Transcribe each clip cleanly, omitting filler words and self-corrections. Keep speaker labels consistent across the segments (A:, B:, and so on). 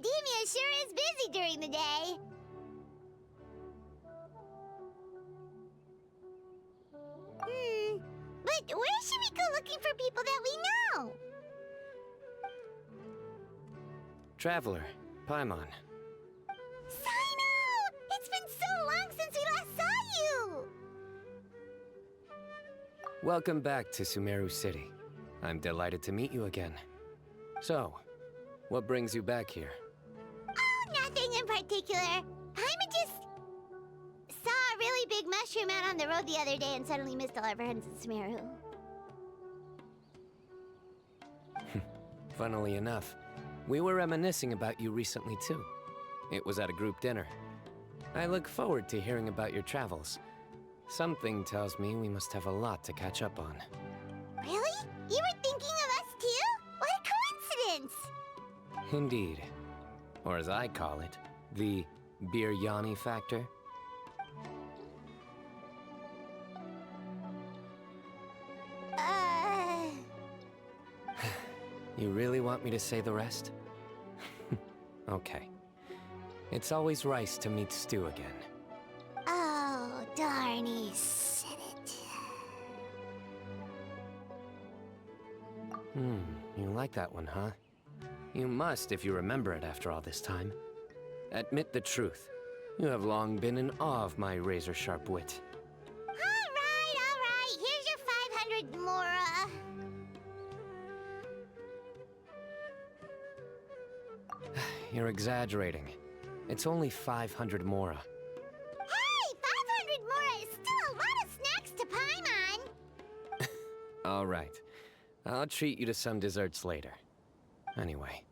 A: academia sure is busy during the day. But where should we go looking for people that we know?
B: Traveler, Paimon.
A: Cyno! It's been so long since we last saw you!
B: Welcome back to Sumeru City. I'm delighted to meet you again. So, what brings you back here?
A: Oh, nothing in particular. Paimon just saw a really big mushroom out on the road the other day and suddenly missed all our friends in Sumeru.
B: Funnily enough, we were reminiscing about you recently too. It was at a group dinner. I look forward to hearing about your travels. Something tells me we must have a lot to catch up on.
A: Really? You were thinking of us too? What a coincidence!
B: Indeed. Or as I call it, the biryani factor. You really want me to say the rest? Okay. It's always rice to meet stew again.
A: Oh, darn, he said it.
B: You like that one, huh? You must if you remember it after all this time. Admit the truth. You have long been in awe of my razor-sharp wit.
A: All right. Here's your 500 Mora.
B: You're exaggerating. It's only 500 Mora.
A: Hey, 500 Mora is still a lot of snacks to Paimon.
B: All right. I'll treat you to some desserts later. Anyway,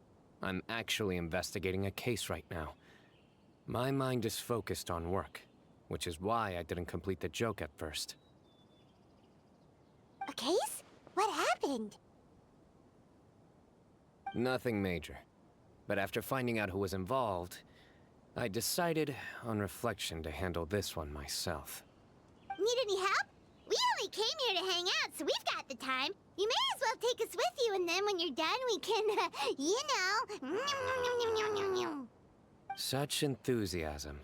B: I'm actually investigating a case right now. My mind is focused on work, which is why I didn't complete the joke at first.
A: A case? What happened?
B: Nothing major. But after finding out who was involved, I decided, on reflection, to handle this one myself.
A: Need any help? We only came here to hang out, so we've got the time. You may as well take us with you, and then when you're done, we can, you know...
B: Such enthusiasm.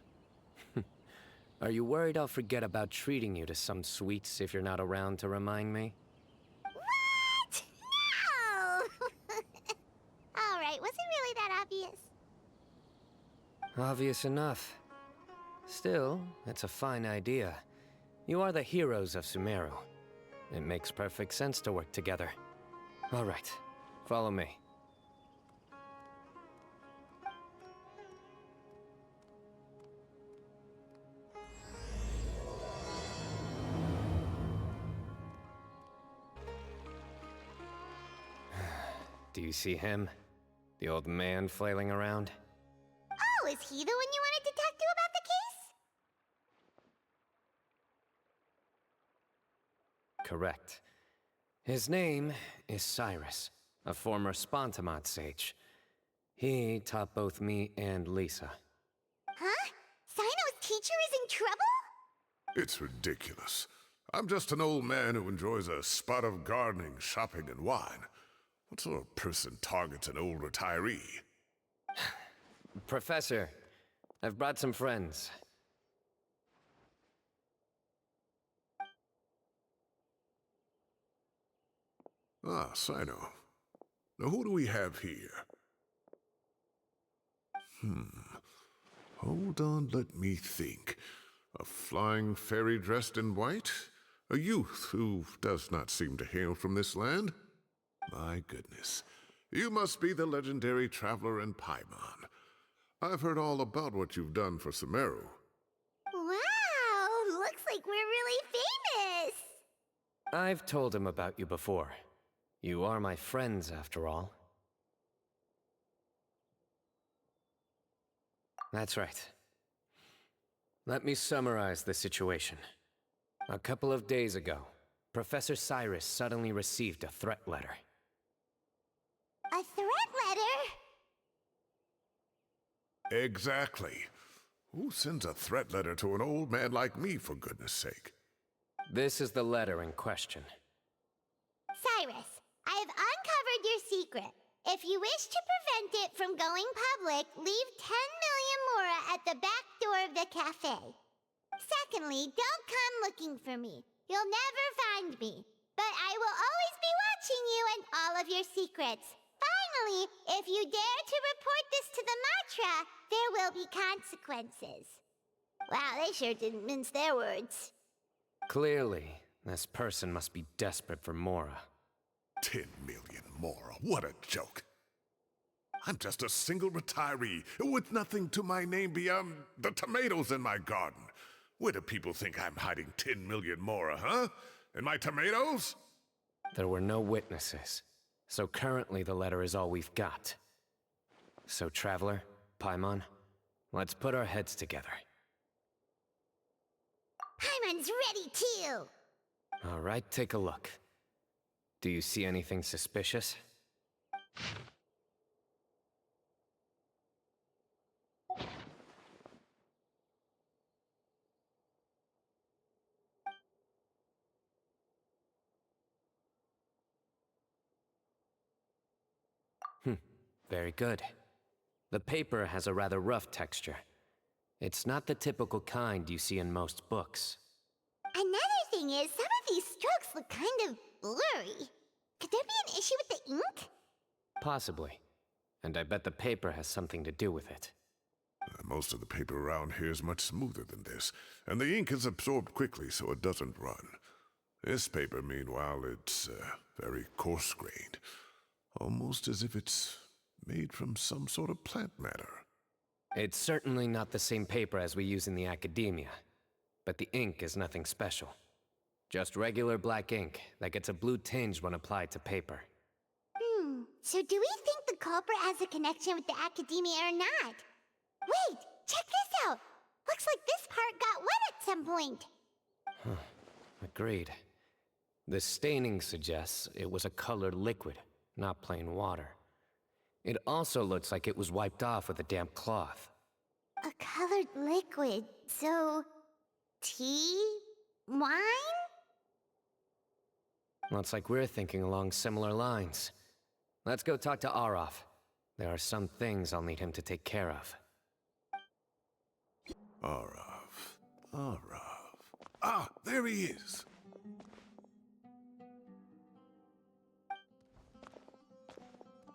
B: Are you worried I'll forget about treating you to some sweets if you're not around to remind me?
A: What? No! All right, was it really that obvious?
B: Obvious enough. Still, it's a fine idea. You are the heroes of Sumeru. It makes perfect sense to work together. All right, follow me. Do you see him? The old man flailing around?
A: Oh, is he the one you wanted to talk to about the case?
B: Correct. His name is Cyrus, a former Spontamot sage. He taught both me and Lisa.
A: Huh? Cyno's teacher is in trouble?
C: It's ridiculous. I'm just an old man who enjoys a spot of gardening, shopping, and wine. What sort of person targets an old retiree?
B: Professor, I've brought some friends.
C: Ah, Cyno. Now who do we have here? Hold on, let me think. A flying fairy dressed in white? A youth who does not seem to hail from this land? My goodness. You must be the legendary traveler in Paimon. I've heard all about what you've done for Sumeru.
A: Wow, looks like we're really famous.
B: I've told him about you before. You are my friends, after all. That's right. Let me summarize the situation. A couple of days ago, Professor Cyrus suddenly received a threat letter.
A: A threat letter?
C: Exactly. Who sends a threat letter to an old man like me, for goodness sake?
B: This is the letter in question.
A: Cyrus, I have uncovered your secret. If you wish to prevent it from going public, leave 10 million mora at the back door of the cafe. Secondly, don't come looking for me. You'll never find me. But I will always be watching you and all of your secrets. Finally, if you dare to report this to the Matra, there will be consequences. Wow, they sure didn't mince their words.
B: Clearly, this person must be desperate for Mora.
C: 10 million more. What a joke. I'm just a single retiree with nothing to my name beyond the tomatoes in my garden. Where do people think I'm hiding 10 million more, huh? In my tomatoes?
B: There were no witnesses, so currently the letter is all we've got. So, Traveler, Paimon, let's put our heads together.
A: Paimon's ready too!
B: All right, take a look. Do you see anything suspicious? Very good. The paper has a rather rough texture. It's not the typical kind you see in most books.
A: Another thing is, some of these strokes look kind of blurry. Could there be an issue with the ink?
B: Possibly. And I bet the paper has something to do with it.
C: Most of the paper around here is much smoother than this, and the ink is absorbed quickly so it doesn't run. This paper, meanwhile, it's very coarse-grained. Almost as if it's made from some sort of plant matter.
B: It's certainly not the same paper as we use in the academia, but the ink is nothing special. Just regular black ink that gets a blue tinge when applied to paper.
A: So do we think the culprit has a connection with the academia or not? Wait, check this out! Looks like this part got wet at some point.
B: Agreed. The staining suggests it was a colored liquid, not plain water. It also looks like it was wiped off with a damp cloth.
A: A colored liquid, so... tea? Wine?
B: Looks like we're thinking along similar lines. Let's go talk to Arav. There are some things I'll need him to take care of.
C: Arav. Ah, there he is.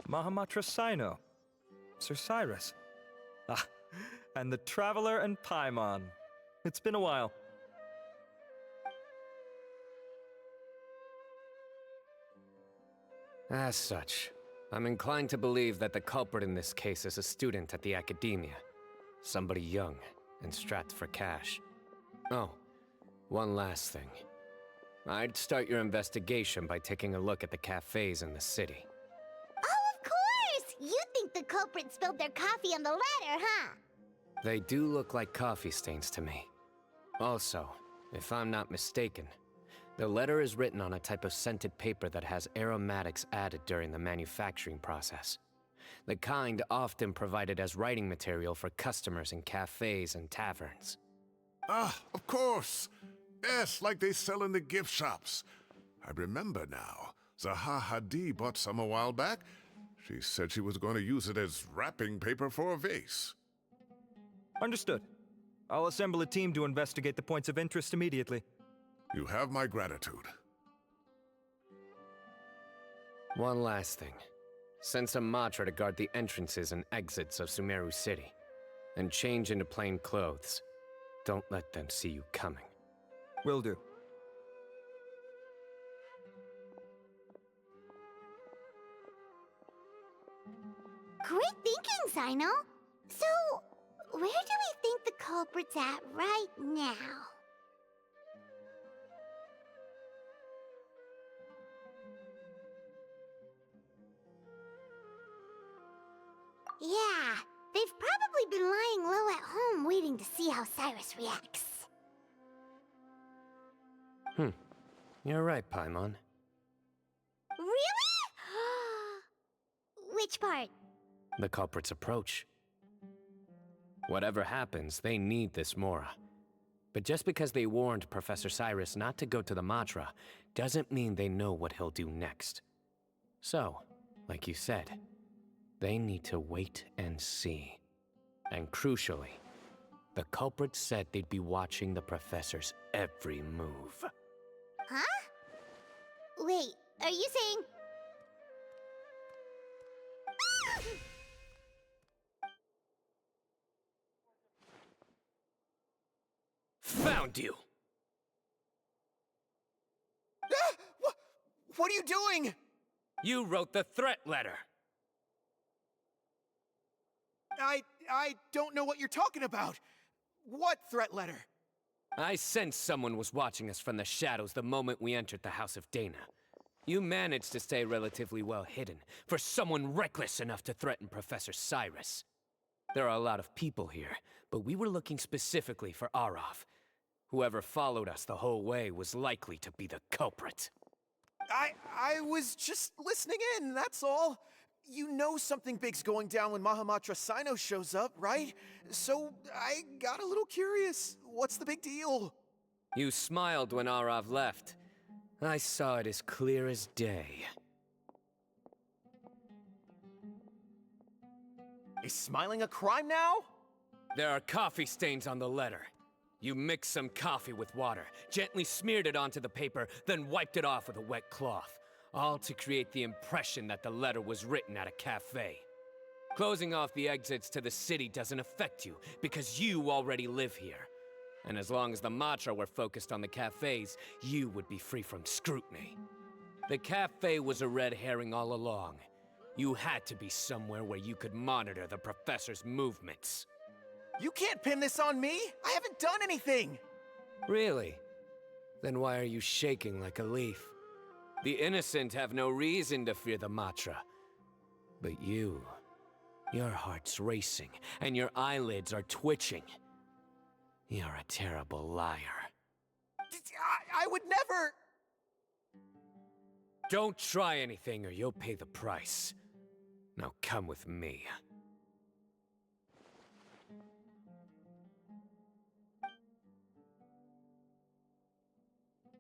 D: Mahamatra Cyno, Sir Cyrus. Ah, and the Traveler and Paimon. It's been a while.
B: As such, I'm inclined to believe that the culprit in this case is a student at the academia. Somebody young and strapped for cash. Oh, one last thing. I'd start your investigation by taking a look at the cafes in the city.
A: Oh, of course! You think the culprit spilled their coffee on the ladder, huh?
B: They do look like coffee stains to me. Also, if I'm not mistaken, the letter is written on a type of scented paper that has aromatics added during the manufacturing process. The kind often provided as writing material for customers in cafes and taverns.
C: Ah, of course. Yes, like they sell in the gift shops. I remember now. Zaha Hadi bought some a while back. She said she was going to use it as wrapping paper for a vase.
D: Understood. I'll assemble a team to investigate the points of interest immediately.
C: You have my gratitude.
B: One last thing. Send some Matra to guard the entrances and exits of Sumeru City. And change into plain clothes. Don't let them see you coming.
D: Will do.
A: Great thinking, Cyno! So, where do we think the culprit's at right now? Yeah, they've probably been lying low at home waiting to see how Cyrus reacts.
B: You're right, Paimon.
A: Really? Which part?
B: The culprit's approach. Whatever happens, they need this Mora. But just because they warned Professor Cyrus not to go to the Matra, doesn't mean they know what he'll do next. So, like you said, They need to wait and see. And crucially, the culprits said they'd be watching the professor's every move.
A: Huh? Wait, are you saying...
B: Found you!
E: What are you doing?
B: You wrote the threat letter!
E: I don't know what you're talking about. What threat letter?
B: I sensed someone was watching us from the shadows the moment we entered the House of Dana. You managed to stay relatively well hidden for someone reckless enough to threaten Professor Cyrus. There are a lot of people here, but we were looking specifically for Arav. Whoever followed us the whole way was likely to be the culprit.
E: I was just listening in, that's all. You know something big's going down when Mahamatra Cyno shows up, right? So I got a little curious. What's the big deal?
B: You smiled when Arav left. I saw it as clear as day.
E: Is smiling a crime now?
B: There are coffee stains on the letter. You mixed some coffee with water, gently smeared it onto the paper, then wiped it off with a wet cloth, all to create the impression that the letter was written at a cafe. Closing off the exits to the city doesn't affect you, because you already live here. And as long as the Matra were focused on the cafes, you would be free from scrutiny. The cafe was a red herring all along. You had to be somewhere where you could monitor the professor's movements.
E: You can't pin this on me! I haven't done anything!
B: Really? Then why are you shaking like a leaf? The innocent have no reason to fear the Matra. But you... your heart's racing, and your eyelids are twitching. You're a terrible liar.
E: I would never...
B: Don't try anything or you'll pay the price. Now come with me.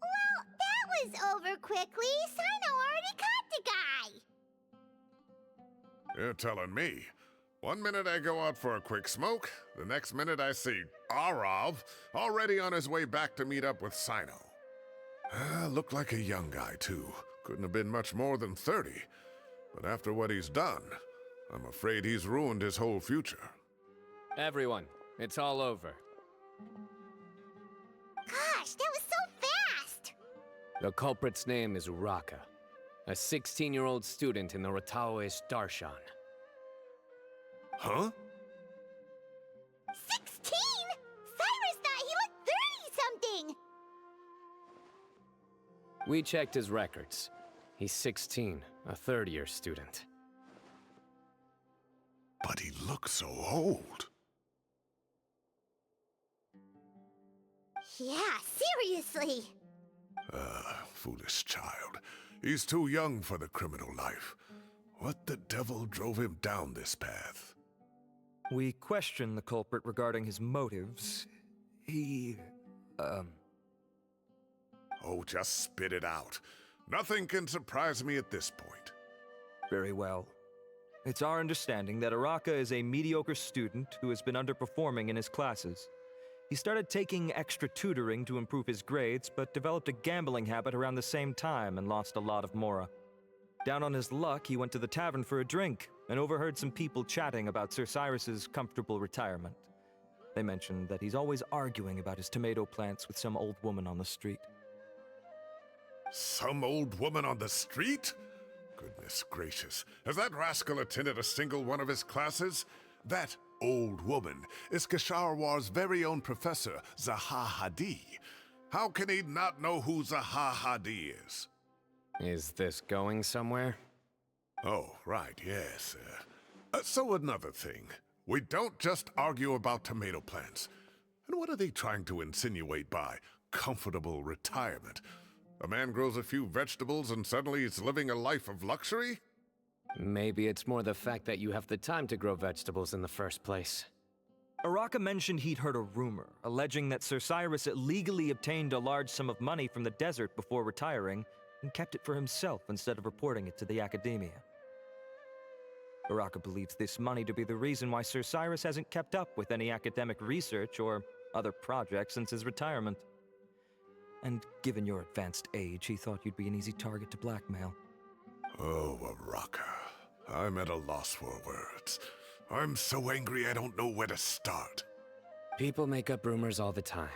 A: Well, that was over quickly. Cyno already caught the guy.
C: You're telling me. 1 minute I go out for a quick smoke, the next minute I see Arav already on his way back to meet up with Cyno. Looked like a young guy, too. Couldn't have been much more than 30. But after what he's done, I'm afraid he's ruined his whole future.
B: Everyone, it's all over.
A: Gosh, that was so fast!
B: The culprit's name is Uraka, a 16-year-old student in the Rataoish Darshan.
C: Huh?
A: 16? Cyrus thought he looked 30-something!
B: We checked his records. He's 16, a third-year student.
C: But he looks so old.
A: Yeah, seriously.
C: Foolish child. He's too young for the criminal life. What the devil drove him down this path?
D: We questioned the culprit regarding his motives.
C: Oh, just spit it out. Nothing can surprise me at this point.
D: Very well. It's our understanding that Araka is a mediocre student who has been underperforming in his classes. He started taking extra tutoring to improve his grades, but developed a gambling habit around the same time and lost a lot of mora. Down on his luck, he went to the tavern for a drink and overheard some people chatting about Sir Cyrus's comfortable retirement. They mentioned that he's always arguing about his tomato plants with some old woman on the street.
C: Some old woman on the street? Goodness gracious, has that rascal attended a single one of his classes? That old woman is Kasharwar's very own professor, Zaha Hadi. How can he not know who Zaha Hadi is?
B: Is this going somewhere?
C: Oh, right, yes. So another thing. We don't just argue about tomato plants. And what are they trying to insinuate by comfortable retirement? A man grows a few vegetables and suddenly he's living a life of luxury?
B: Maybe it's more the fact that you have the time to grow vegetables in the first place.
D: Araka mentioned he'd heard a rumor, alleging that Sir Cyrus illegally obtained a large sum of money from the desert before retiring, and kept it for himself instead of reporting it to the academia. Araka believes this money to be the reason why Sir Cyrus hasn't kept up with any academic research or other projects since his retirement. And given your advanced age, he thought you'd be an easy target to blackmail.
C: Oh, Araka. I'm at a loss for words. I'm so angry I don't know where to start.
B: People make up rumors all the time.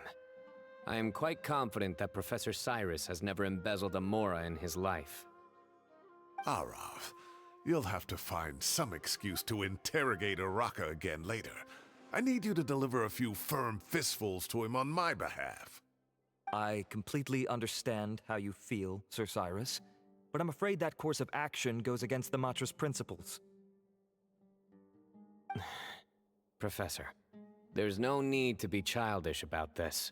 B: I am quite confident that Professor Cyrus has never embezzled a mora in his life.
C: Arav, you'll have to find some excuse to interrogate Araka again later. I need you to deliver a few firm fistfuls to him on my behalf.
D: I completely understand how you feel, Sir Cyrus, but I'm afraid that course of action goes against the Matra's principles.
B: Professor, there's no need to be childish about this.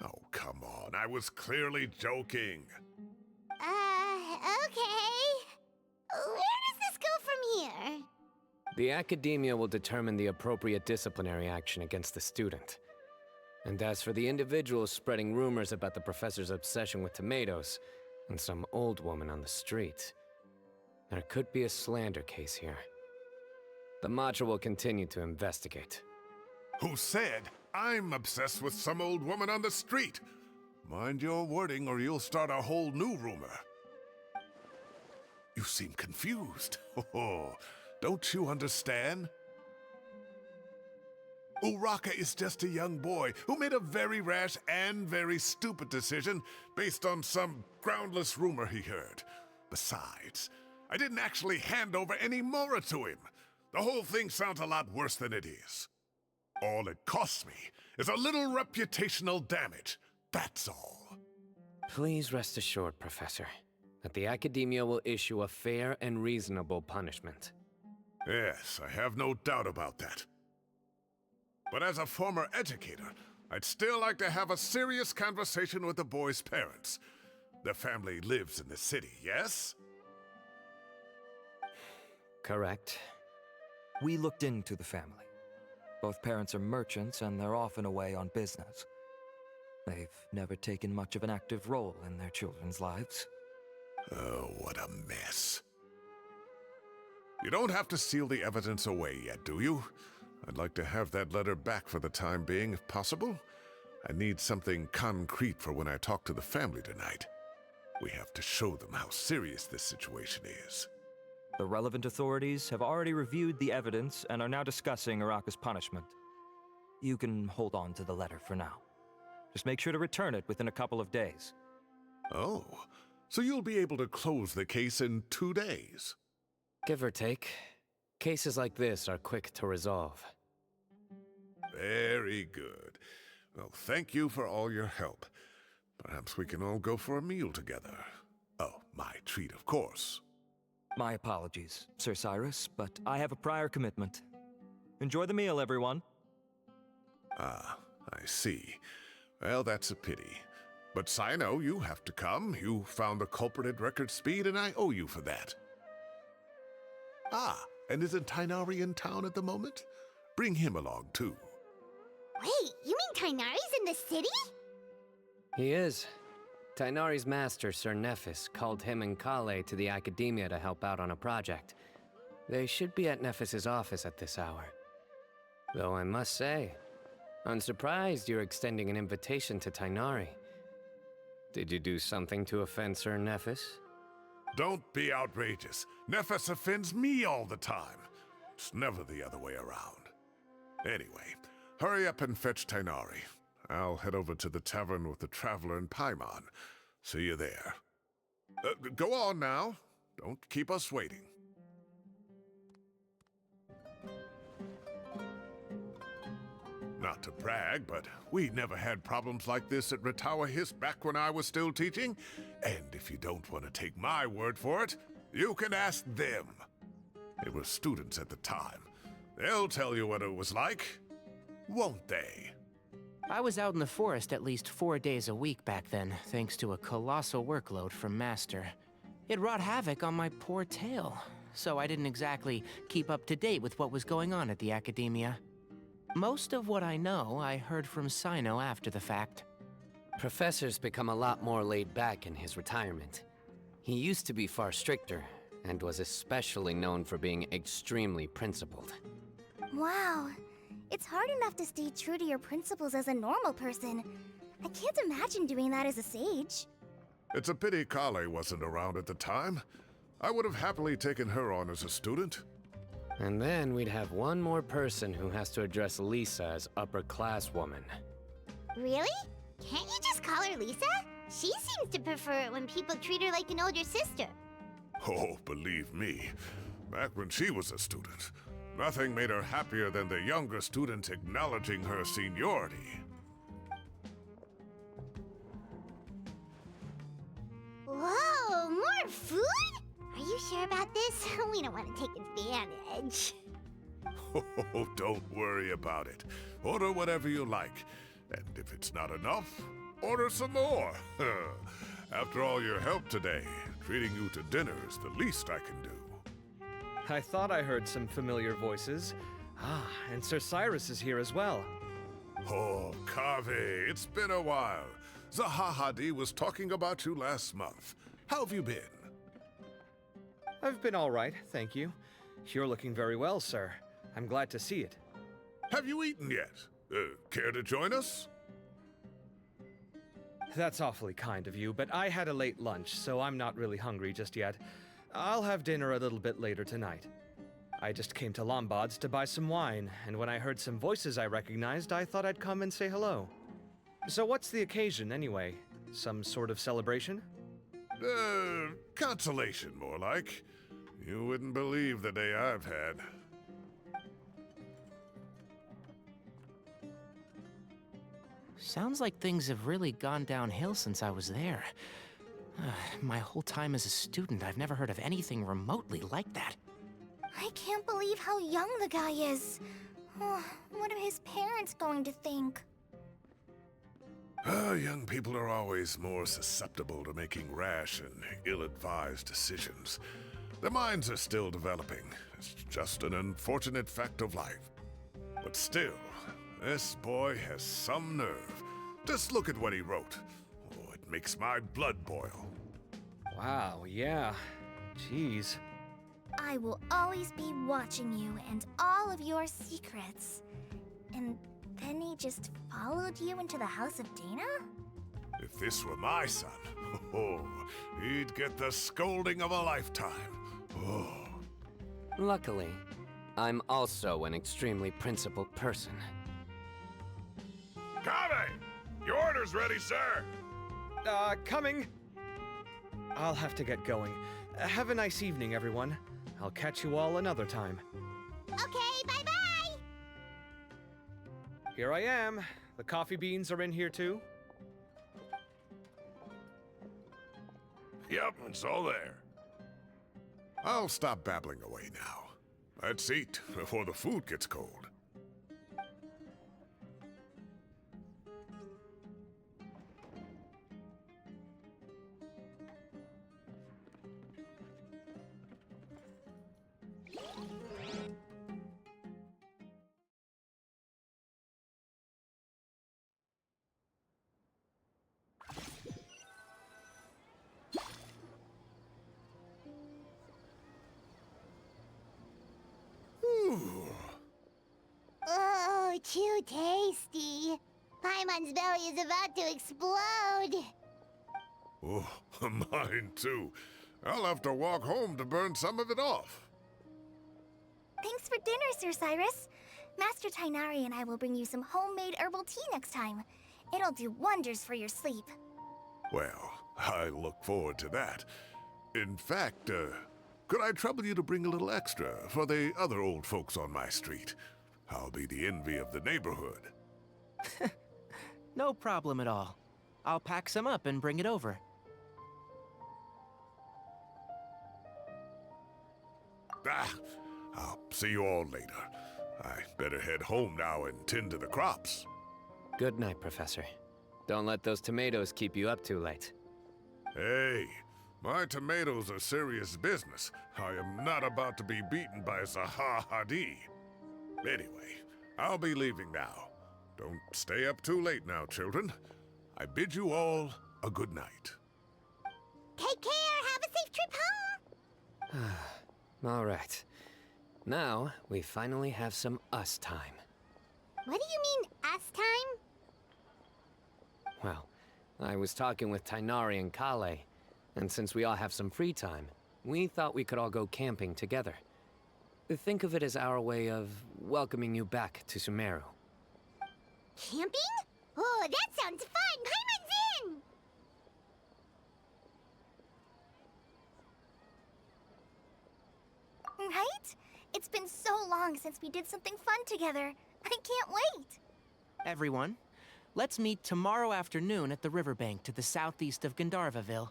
C: Oh, come on. I was clearly joking.
A: Okay. Where does this go from here?
B: The Academia will determine the appropriate disciplinary action against the student. And as for the individuals spreading rumors about the professor's obsession with tomatoes and some old woman on the street, there could be a slander case here. The Matra will continue to investigate.
C: Who said I'm obsessed with some old woman on the street? Mind your wording or you'll start a whole new rumor. You seem confused. Oh, don't you understand? Uraka is just a young boy who made a very rash and very stupid decision based on some groundless rumor he heard. Besides, I didn't actually hand over any mora to him. The whole thing sounds a lot worse than it is. All it costs me is a little reputational damage. That's all.
B: Please rest assured, Professor, that the Academia will issue a fair and reasonable punishment.
C: Yes, I have no doubt about that. But as a former educator, I'd still like to have a serious conversation with the boy's parents. Their family lives in the city, yes?
B: Correct.
D: We looked into the family. Both parents are merchants, and they're often away on business. They've never taken much of an active role in their children's lives.
C: Oh, what a mess. You don't have to seal the evidence away yet, do you? I'd like to have that letter back for the time being, if possible. I need something concrete for when I talk to the family tonight. We have to show them how serious this situation is.
D: The relevant authorities have already reviewed the evidence and are now discussing Araka's punishment. You can hold on to the letter for now. Just make sure to return it within a couple of days.
C: Oh, so you'll be able to close the case in 2 days?
B: Give or take. Cases like this are quick to resolve.
C: Very good. Well, thank you for all your help. Perhaps we can all go for a meal together. Oh, my treat, of course.
D: My apologies, Sir Cyrus, but I have a prior commitment. Enjoy the meal, everyone.
C: Ah, I see. Well, that's a pity. But Cyno, you have to come. You found the culprit at record speed, and I owe you for that. Ah, and isn't Tighnari in town at the moment? Bring him along, too.
A: Wait, you mean Tighnari's in the city?
B: He is. Tighnari's master, Sir Nephis, called him and Kale to the Academia to help out on a project. They should be at Nephis's office at this hour. Though I must say, I'm surprised you're extending an invitation to Tighnari. Did you do something to offend Sir Nephis?
C: Don't be outrageous. Nephis offends me all the time. It's never the other way around. Anyway, hurry up and fetch Tighnari. I'll head over to the tavern with the Traveler and Paimon. See you there. Go on now. Don't keep us waiting. Not to brag, but we never had problems like this at Ratawa Hiss back when I was still teaching. And if you don't want to take my word for it, you can ask them. They were students at the time. They'll tell you what it was like, won't they?
F: I was out in the forest at least 4 days a week back then, thanks to a colossal workload from Master. It wrought havoc on my poor tail, so I didn't exactly keep up to date with what was going on at the Academia. Most of what I know, I heard from Cyno after the fact.
B: Professor's become a lot more laid back in his retirement. He used to be far stricter, and was especially known for being extremely principled.
G: Wow. It's hard enough to stay true to your principles as a normal person. I can't imagine doing that as a sage.
C: It's a pity Kale wasn't around at the time. I would have happily taken her on as a student.
B: And then we'd have one more person who has to address Lisa as upper-class woman.
A: Really? Can't you just call her Lisa? She seems to prefer it when people treat her like an older sister.
C: Oh, believe me, back when she was a student, nothing made her happier than the younger students acknowledging her seniority.
A: Whoa, more food? Are you sure about this? We don't want to take advantage.
C: Oh, don't worry about it. Order whatever you like. And if it's not enough, order some more. After all your help today, treating you to dinner is the least I can do.
D: I thought I heard some familiar voices. Ah, and Sir Cyrus is here as well.
C: Oh, Kave, it's been a while. Zahahadi was talking about you last month. How have you been?
D: I've been all right, thank you. You're looking very well, sir. I'm glad to see it.
C: Have you eaten yet? Care to join us?
D: That's awfully kind of you, but I had a late lunch, so I'm not really hungry just yet. I'll have dinner a little bit later tonight. I just came to Lombard's to buy some wine, and when I heard some voices I recognized, I thought I'd come and say hello. So what's the occasion, anyway? Some sort of celebration?
C: Consolation, more like. You wouldn't believe the day I've had.
F: Sounds like things have really gone downhill since I was there. My whole time as a student, I've never heard of anything remotely like that.
G: I can't believe how young the guy is. Oh, what are his parents going to think?
C: Young people are always more susceptible to making rash and ill-advised decisions. Their minds are still developing. It's just an unfortunate fact of life. But still, this boy has some nerve. Just look at what he wrote. Oh, it makes my blood boil.
D: Wow, yeah. Jeez.
G: I will always be watching you and all of your secrets. And then he just followed you into the house of Dana?
C: If this were my son, oh, he'd get the scolding of a lifetime. Oh.
B: Luckily, I'm also an extremely principled person.
C: Kave! Your order's ready, sir!
D: Coming. I'll have to get going. Have a nice evening, everyone. I'll catch you all another time.
A: Okay, bye-bye!
D: Here I am. The coffee beans are in here too.
C: Yep, it's all there. I'll stop babbling away now. Let's eat before the food gets cold.
A: Oh, too tasty. Paimon's belly is about to explode.
C: Oh, mine too. I'll have to walk home to burn some of it off.
G: Thanks for dinner, Sir Cyrus. Master Tainari and I will bring you some homemade herbal tea next time. It'll do wonders for your sleep.
C: Well, I look forward to that. In fact, could I trouble you to bring a little extra for the other old folks on my street? I'll be the envy of the neighborhood.
F: No problem at all. I'll pack some up and bring it over.
C: I'll see you all later. I better head home now and tend to the crops.
B: Good night, Professor. Don't let those tomatoes keep you up too late.
C: Hey, my tomatoes are serious business. I am not about to be beaten by Zahahadi. Anyway, I'll be leaving now. Don't stay up too late now, children. I bid you all a good night.
A: Take care. Have a safe trip home.
B: All right. Now, we finally have some us time.
A: What do you mean, us time?
B: Well, I was talking with Tainari and Kale, and since we all have some free time, we thought we could all go camping together. Think of it as our way of welcoming you back to Sumeru.
A: Camping? Oh, that sounds fun! Paimon's in!
G: Right? It's been so long since we did something fun together. I can't wait.
F: Everyone, let's meet tomorrow afternoon at the riverbank to the southeast of Gandharvaville.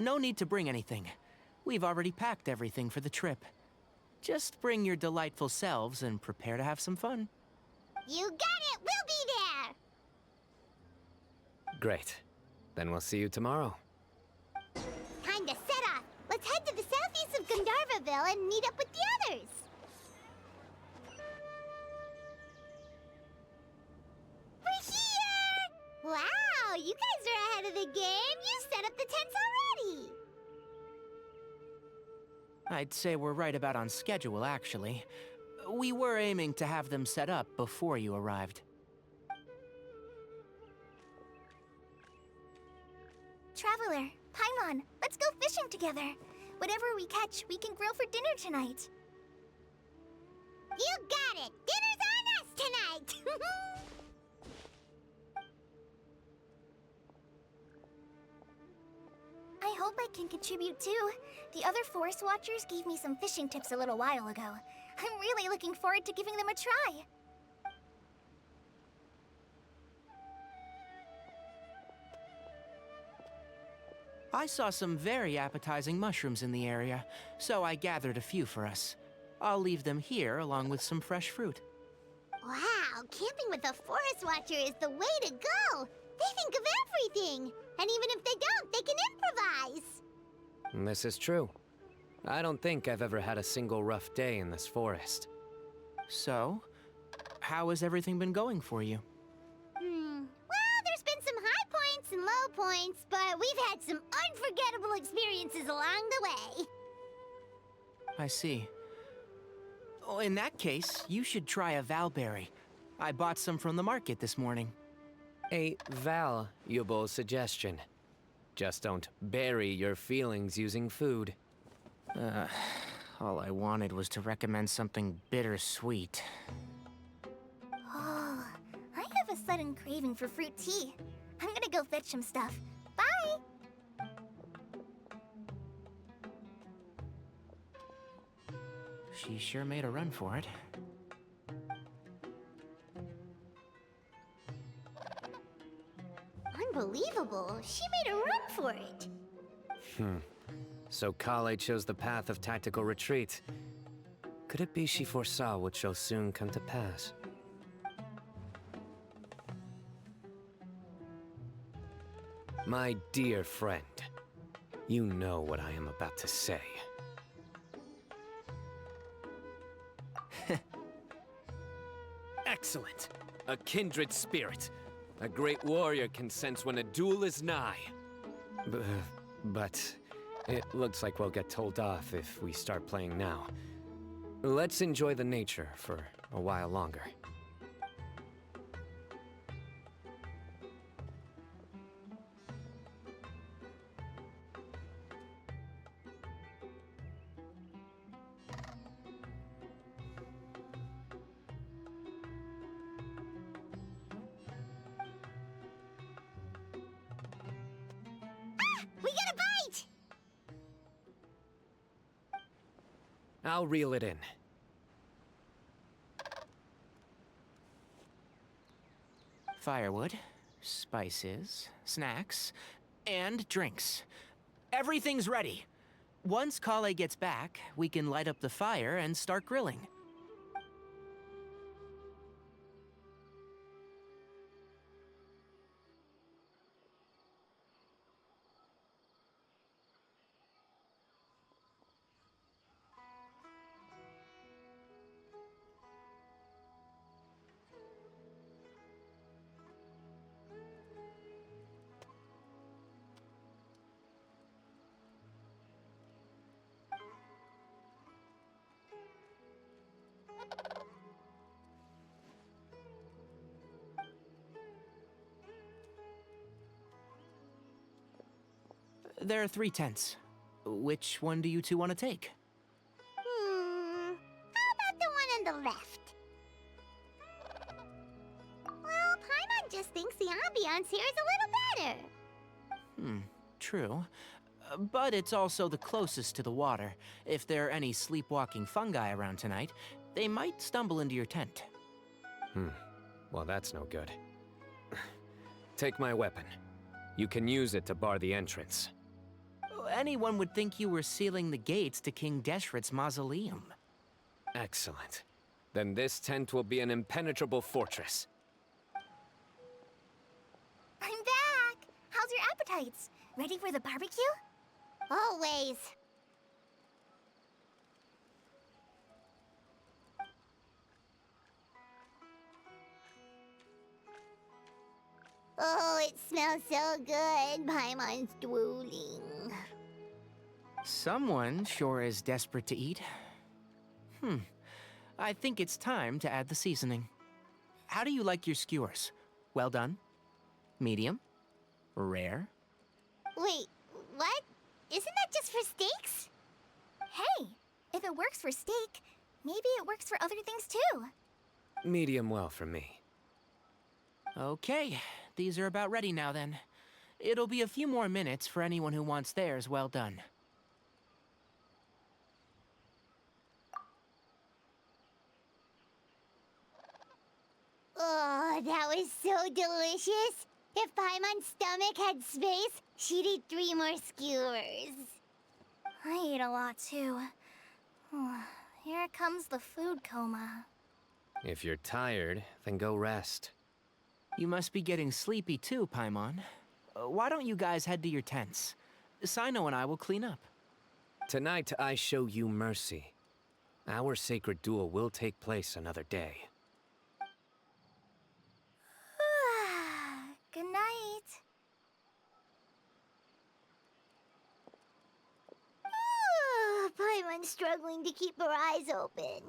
F: No need to bring anything. We've already packed everything for the trip. Just bring your delightful selves and prepare to have some fun.
A: You got it! We'll be there!
B: Great. Then we'll see you tomorrow.
A: Time to set off! Let's head to the southeast of Gandharvaville and meet up with the others! We're here! Wow, you guys are ahead of the game! You set up the tents already!
F: I'd say we're right about on schedule, actually. We were aiming to have them set up before you arrived.
G: Traveler, Paimon, let's go fishing together. Whatever we catch, we can grill for dinner tonight.
A: You got it! Dinner's on us tonight!
G: I hope I can contribute too. The other Forest Watchers gave me some fishing tips a little while ago. I'm really looking forward to giving them a try.
F: I saw some very appetizing mushrooms in the area, so I gathered a few for us. I'll leave them here along with some fresh fruit.
A: Wow, camping with a Forest Watcher is the way to go! They think of everything! And even if they don't, they can improvise!
B: This is true. I don't think I've ever had a single rough day in this forest.
F: So, how has everything been going for you?
A: Well, there's been some high points and low points, but we've had some unforgettable experiences along the way.
F: I see. Oh, in that case, you should try a valberry. I bought some from the market this morning.
B: A valuable suggestion. Just don't bury your feelings using food.
F: All I wanted was to recommend something bittersweet.
G: Oh, I have a sudden craving for fruit tea. I'm gonna go fetch some stuff. Bye!
F: She sure made a run for it.
A: Unbelievable. She made a run for it.
B: So Kale chose the path of tactical retreat. Could it be she foresaw what shall soon come to pass? My dear friend, you know what I am about to say. Excellent! A kindred spirit. A great warrior can sense when a duel is nigh. But it looks like we'll get told off if we start playing now. Let's enjoy the nature for a while longer.
A: We got a bite!
B: I'll reel it in.
F: Firewood, spices, snacks, and drinks. Everything's ready. Once Kale gets back, we can light up the fire and start grilling. There are 3 tents. Which one do you two want to take?
A: How about the one on the left? Well, Paimon just thinks the ambiance here is a little better.
F: True. But it's also the closest to the water. If there are any sleepwalking fungi around tonight, they might stumble into your tent.
B: Well, that's no good. Take my weapon. You can use it to bar the entrance.
F: Anyone would think you were sealing the gates to King Deshret's mausoleum.
B: Excellent. Then this tent will be an impenetrable fortress.
G: I'm back! How's your appetites? Ready for the barbecue?
A: Always. Oh, it smells so good. Paimon's drooling.
F: Someone sure is desperate to eat. I think it's time to add the seasoning. How do you like your skewers? Well done? Medium? Rare?
A: Wait, what? Isn't that just for steaks?
G: Hey, if it works for steak, maybe it works for other things too.
B: Medium well for me.
F: Okay, these are about ready now then. It'll be a few more minutes for anyone who wants theirs well done.
A: Oh, that was so delicious. If Paimon's stomach had space, she'd eat 3 more skewers.
G: I ate a lot too. Here comes the food coma.
B: If you're tired, then go rest.
F: You must be getting sleepy too, Paimon. Why don't you guys head to your tents? Cyno and I will clean up.
B: Tonight, I show you mercy. Our sacred duel will take place another day.
G: Good night.
A: Paimon's struggling to keep her eyes open.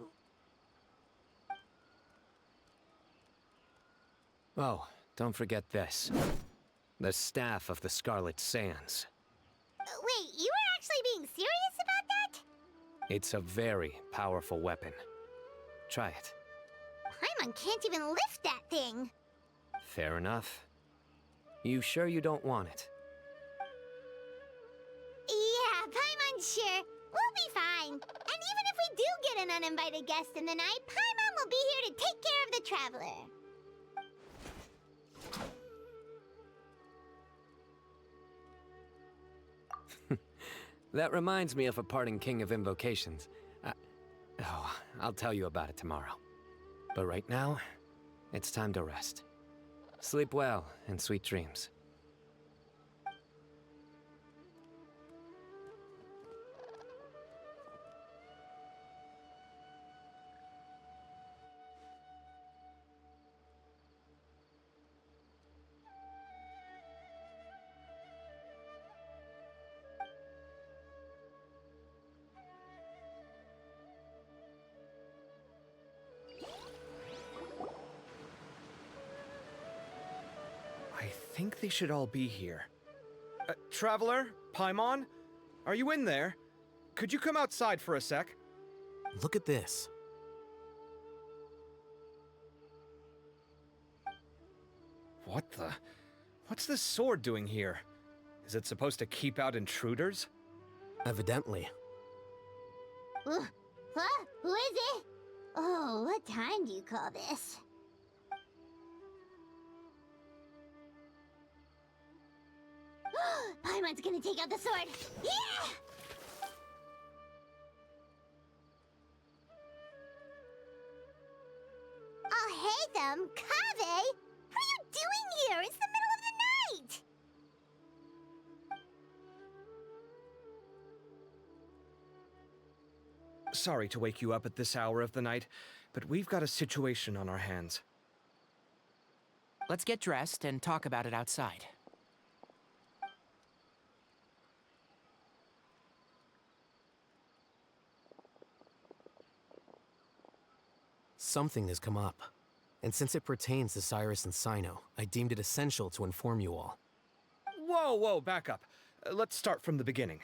B: Oh, don't forget this. The Staff of the Scarlet Sands.
A: Wait, you were actually being serious about that?
B: It's a very powerful weapon. Try it.
A: Paimon can't even lift that thing.
B: Fair enough. You sure you don't want it?
A: Yeah, Paimon's sure. We'll be fine. And even if we do get an uninvited guest in the night, Paimon will be here to take care of the traveler.
B: That reminds me of a parting king of invocations. I'll tell you about it tomorrow. But right now, it's time to rest. Sleep well and sweet dreams.
D: I think they should all be here. Traveler? Paimon? Are you in there? Could you come outside for a sec?
H: Look at this.
D: What the? What's this sword doing here? Is it supposed to keep out intruders?
H: Evidently.
A: What? Who is it? Oh, what time do you call this? Paimon's gonna take out the sword. Yeah! Oh, hey them, Kave! What are you doing here? It's the middle of the night!
D: Sorry to wake you up at this hour of the night, but we've got a situation on our hands.
F: Let's get dressed and talk about it outside.
H: Something has come up. And since it pertains to Cyrus and Cyno, I deemed it essential to inform you all.
D: Whoa, back up. Let's start from the beginning.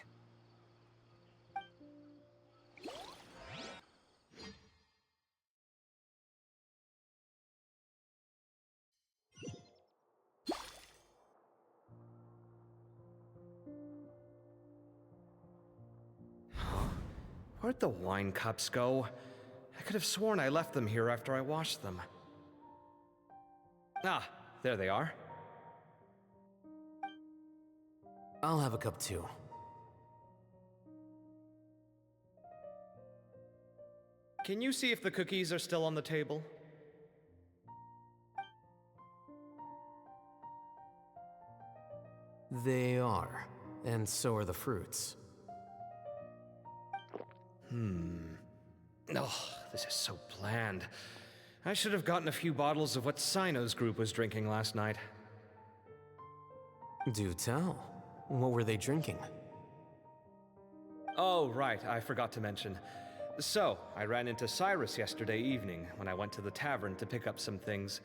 D: Where'd the wine cups go? I could have sworn I left them here after I washed them. Ah, there they are.
H: I'll have a cup too.
D: Can you see if the cookies are still on the table?
H: They are. And so are the fruits.
D: Oh, this is so bland. I should have gotten a few bottles of what Cyno's group was drinking last night.
H: Do tell. What were they drinking?
D: Oh, right, I forgot to mention. So, I ran into Cyrus yesterday evening when I went to the tavern to pick up some things.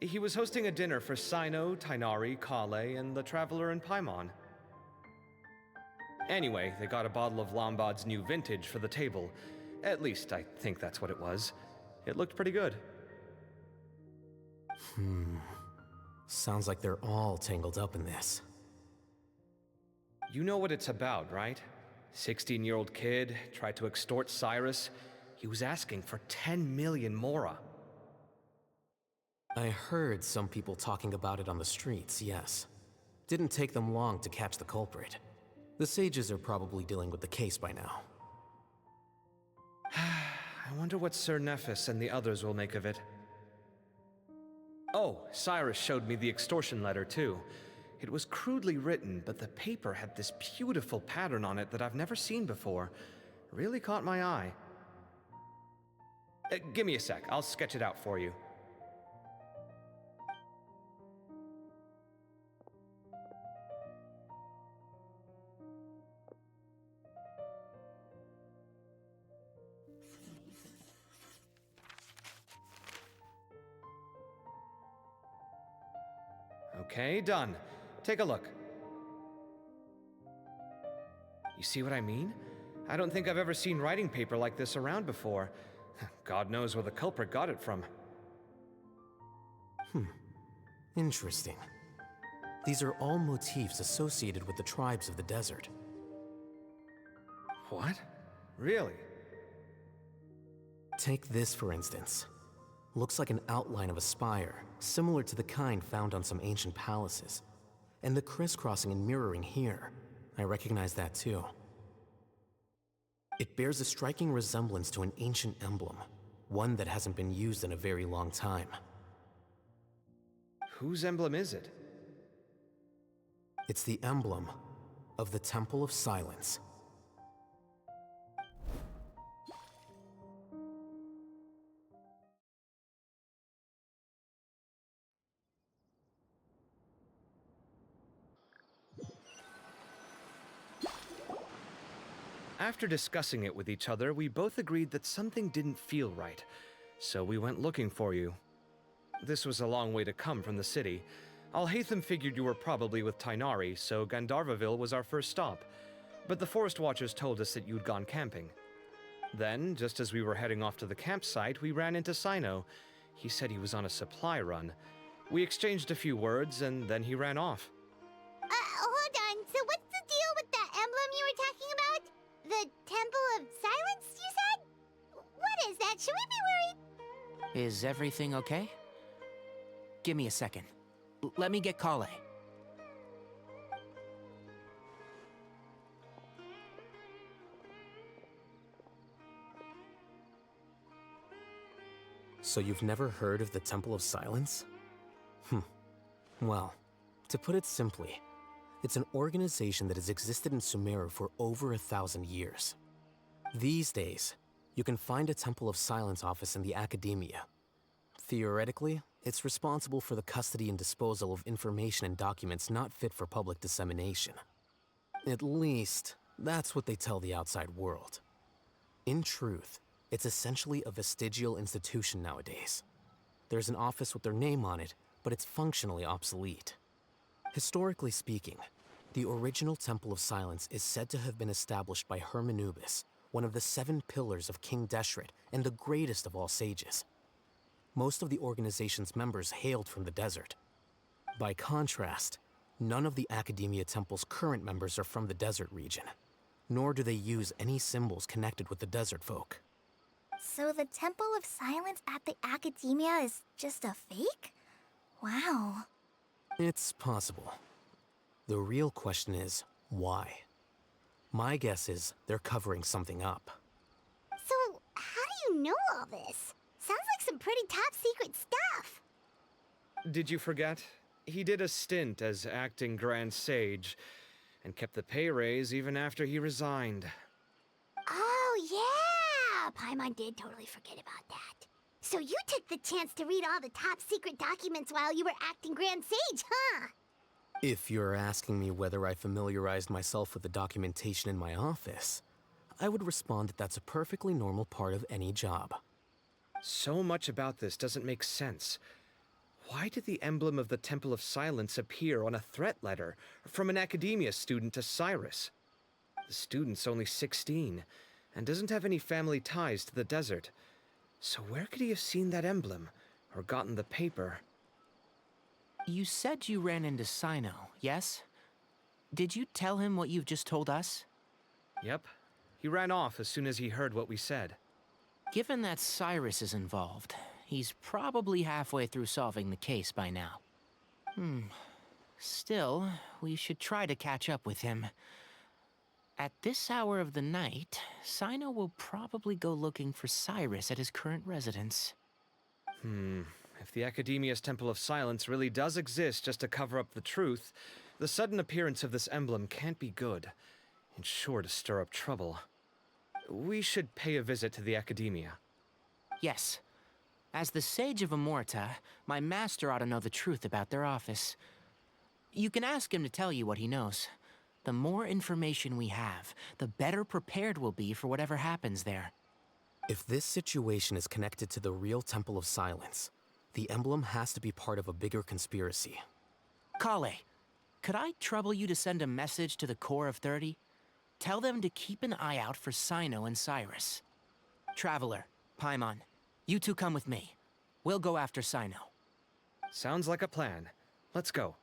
D: He was hosting a dinner for Cyno, Tighnari, Kale, and the Traveler and Paimon. Anyway, they got a bottle of Lombard's new vintage for the table. At least, I think that's what it was. It looked pretty good.
H: Sounds like they're all tangled up in this.
D: You know what it's about, right? 16-year-old kid tried to extort Cyrus. He was asking for 10 million mora.
H: I heard some people talking about it on the streets, yes. Didn't take them long to catch the culprit. The sages are probably dealing with the case by now.
D: I wonder what Sir Nephis and the others will make of it. Oh, Cyrus showed me the extortion letter, too. It was crudely written, but the paper had this beautiful pattern on it that I've never seen before. Really caught my eye. Give me a sec, I'll sketch it out for you. Okay, done. Take a look. You see what I mean? I don't think I've ever seen writing paper like this around before. God knows where the culprit got it from.
H: Interesting. These are all motifs associated with the tribes of the desert.
D: What? Really?
H: Take this, for instance. Looks like an outline of a spire, similar to the kind found on some ancient palaces. And the crisscrossing and mirroring here, I recognize that too. It bears a striking resemblance to an ancient emblem, one that hasn't been used in a very long time.
D: Whose emblem is it?
H: It's the emblem of the Temple of Silence.
D: After discussing it with each other, we both agreed that something didn't feel right, so we went looking for you. This was a long way to come from the city. Alhaitham figured you were probably with Tighnari, so Gandharvaville was our first stop, but the Forest Watchers told us that you'd gone camping. Then, just as we were heading off to the campsite, we ran into Cyno. He said he was on a supply run. We exchanged a few words, and then he ran off.
A: Hold on. So what's the deal with that emblem you were talking about? The Temple of Silence, you said? What is that? Should we be worried?
F: Is everything okay? Give me a second. Let me get Kale.
H: So you've never heard of the Temple of Silence? Well, to put it simply, it's an organization that has existed in Sumeru for over 1,000 years. These days, you can find a Temple of Silence office in the academia. Theoretically, it's responsible for the custody and disposal of information and documents not fit for public dissemination. At least, that's what they tell the outside world. In truth, It's essentially a vestigial institution nowadays. There's an office with their name on it, but it's functionally obsolete. Historically speaking, the original Temple of Silence is said to have been established by Hermanubis, one of the 7 pillars of King Deshret and the greatest of all sages. Most of the organization's members hailed from the desert. By contrast, none of the Academia Temple's current members are from the desert region, nor do they use any symbols connected with the desert folk.
G: So the Temple of Silence at the Academia is just a fake? Wow.
H: It's possible. The real question is, why? My guess is they're covering something up.
A: So, how do you know all this? Sounds like some pretty top secret stuff.
B: Did you forget? He did a stint as acting Grand Sage, and kept the pay raise even after he resigned.
A: Oh, yeah! Paimon did totally forget about that. So you took the chance to read all the top secret documents while you were acting Grand Sage, huh?
H: If you're asking me whether I familiarized myself with the documentation in my office, I would respond that that's a perfectly normal part of any job.
B: So much about this doesn't make sense. Why did the emblem of the Temple of Silence appear on a threat letter from an Academia student to Cyrus? The student's only 16, and doesn't have any family ties to the desert. So where could he have seen that emblem, or gotten the paper?
F: You said you ran into Cyno, yes? Did you tell him what you've just told us?
B: Yep. He ran off as soon as he heard what we said.
F: Given that Cyrus is involved, he's probably halfway through solving the case by now. Still, we should try to catch up with him. At this hour of the night, Cyno will probably go looking for Cyrus at his current residence.
B: If the Academia's Temple of Silence really does exist just to cover up the truth, the sudden appearance of this emblem can't be good, and sure to stir up trouble. We should pay a visit to the Academia.
F: Yes. As the Sage of Amorta, my master ought to know the truth about their office. You can ask him to tell you what he knows. The more information we have, the better prepared we'll be for whatever happens there.
H: If this situation is connected to the real Temple of Silence, the emblem has to be part of a bigger conspiracy.
F: Kale, could I trouble you to send a message to the Core of 30? Tell them to keep an eye out for Cyno and Cyrus. Traveler, Paimon, you two come with me. We'll go after Cyno.
B: Sounds like a plan. Let's go.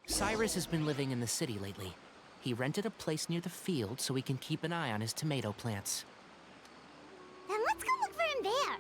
F: Cyrus has been living in the city lately. He rented a place near the field so he can keep an eye on his tomato plants.
A: Then let's go look for him there.